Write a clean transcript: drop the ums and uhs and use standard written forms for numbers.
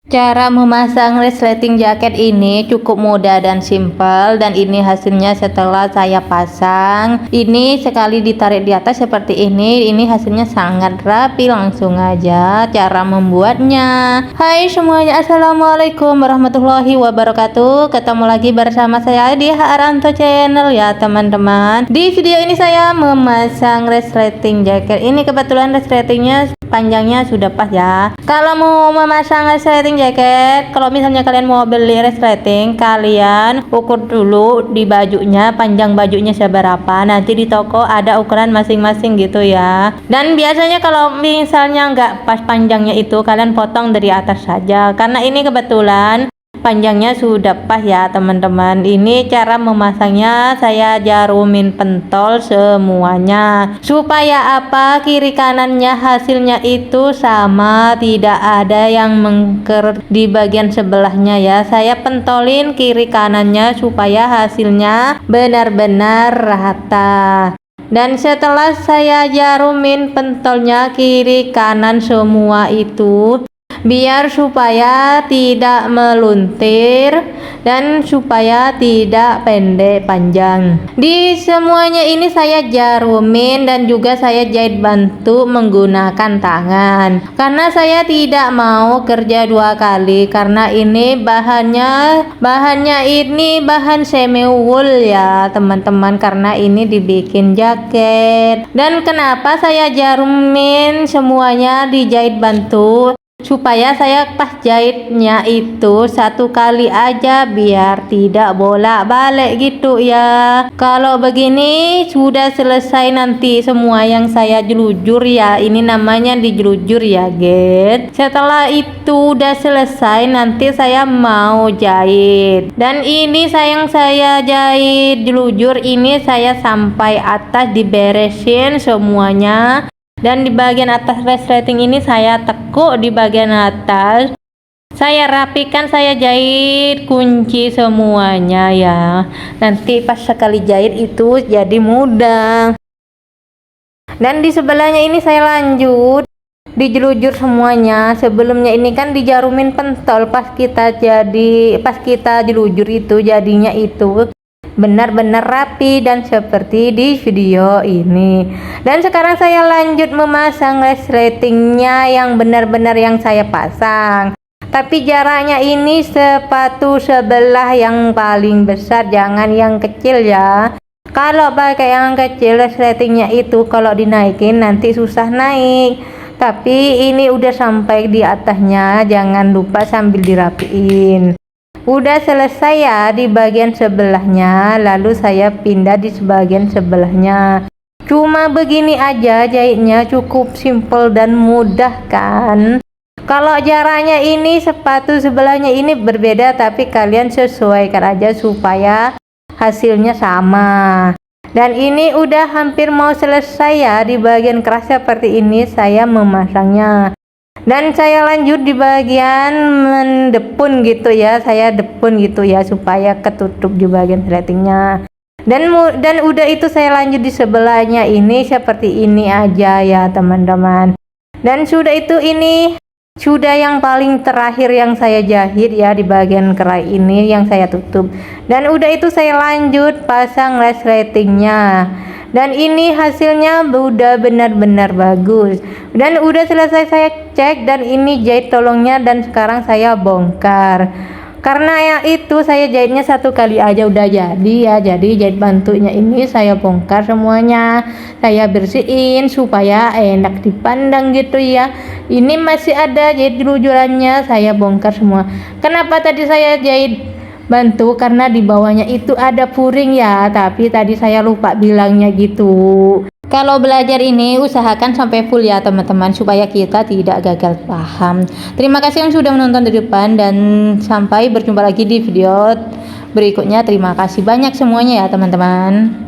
Cara memasang resleting jaket ini cukup mudah dan simpel, dan ini hasilnya setelah saya pasang. Ini sekali ditarik di atas seperti ini hasilnya sangat rapi. Langsung aja cara membuatnya. Hai semuanya, assalamualaikum warahmatullahi wabarakatuh. Ketemu lagi bersama saya di Haranto Channel ya teman-teman. Di video ini saya memasang resleting jaket. Ini kebetulan resletingnya panjangnya sudah pas ya. Kalau mau memasang resleting jaket, kalau misalnya kalian mau beli resleting, kalian ukur dulu di bajunya, panjang bajunya seberapa. Nanti di toko ada ukuran masing-masing gitu ya. Dan biasanya kalau misalnya nggak pas panjangnya itu, kalian potong dari atas saja, karena ini kebetulan panjangnya sudah pas ya teman-teman. Ini cara memasangnya, saya jarumin pentol semuanya supaya apa, kiri kanannya hasilnya itu sama, tidak ada yang mengker di bagian sebelahnya ya. Saya pentolin kiri kanannya supaya hasilnya benar-benar rata. Dan setelah saya jarumin pentolnya kiri kanan semua itu, biar supaya tidak meluntir dan supaya tidak pendek panjang. Di semuanya ini saya jarumin dan juga saya jahit bantu menggunakan tangan, karena saya tidak mau kerja dua kali, karena ini bahannya ini bahan semi wool ya teman-teman, karena ini dibikin jaket. Dan kenapa saya jarumin semuanya dijahit bantu, supaya saya pas jahitnya itu satu kali aja biar tidak bolak-balik gitu ya. Kalau begini sudah selesai nanti semua yang saya jelujur ya, ini namanya dijelujur ya guys. Setelah itu udah selesai, nanti saya mau jahit. Dan ini saya jahit jelujur ini saya sampai atas diberesin semuanya. Dan di bagian atas resleting ini saya tekuk di bagian atas, saya rapikan, saya jahit kunci semuanya ya. Nanti pas sekali jahit itu jadi mudah. Dan di sebelahnya ini saya lanjut dijelujur semuanya. Sebelumnya ini kan dijarumin pentol, pas kita jelujur itu jadinya itu benar-benar rapi dan seperti di video ini. Dan sekarang saya lanjut memasang resletingnya yang benar-benar yang saya pasang, tapi jaraknya ini sepatu sebelah yang paling besar, jangan yang kecil ya. Kalau pakai yang kecil resletingnya itu kalau dinaikin nanti susah naik, tapi ini udah sampai di atasnya, jangan lupa sambil dirapiin. Udah selesai ya di bagian sebelahnya, lalu saya pindah di bagian sebelahnya. Cuma begini aja jahitnya, cukup simple dan mudah kan. Kalau jaraknya ini sepatu sebelahnya ini berbeda, tapi kalian sesuaikan aja supaya hasilnya sama. Dan ini udah hampir mau selesai ya, di bagian keras seperti ini saya memasangnya. Dan saya lanjut di bagian mendepun gitu ya, saya depun gitu ya supaya ketutup di bagian resletingnya. Dan udah itu saya lanjut di sebelahnya ini seperti ini aja ya teman-teman. Dan sudah itu, ini sudah yang paling terakhir yang saya jahit ya, di bagian kerai ini yang saya tutup. Dan udah itu saya lanjut pasang resletingnya. Dan ini hasilnya udah benar-benar bagus. Dan udah selesai saya cek, dan ini jahit tolongnya, dan sekarang saya bongkar. Karena yang itu saya jahitnya satu kali aja udah jadi ya, jadi jahit bantunya ini saya bongkar semuanya. Saya bersihin supaya enak dipandang gitu ya. Ini masih ada jahit jelujurannya, saya bongkar semua. Kenapa tadi saya jahit bantu? Karena di bawahnya itu ada puring ya, tapi tadi saya lupa bilangnya gitu. Kalau belajar ini usahakan sampai full ya teman-teman, supaya kita tidak gagal paham. Terima kasih yang sudah menonton di depan, dan sampai berjumpa lagi di video berikutnya. Terima kasih banyak semuanya ya teman-teman.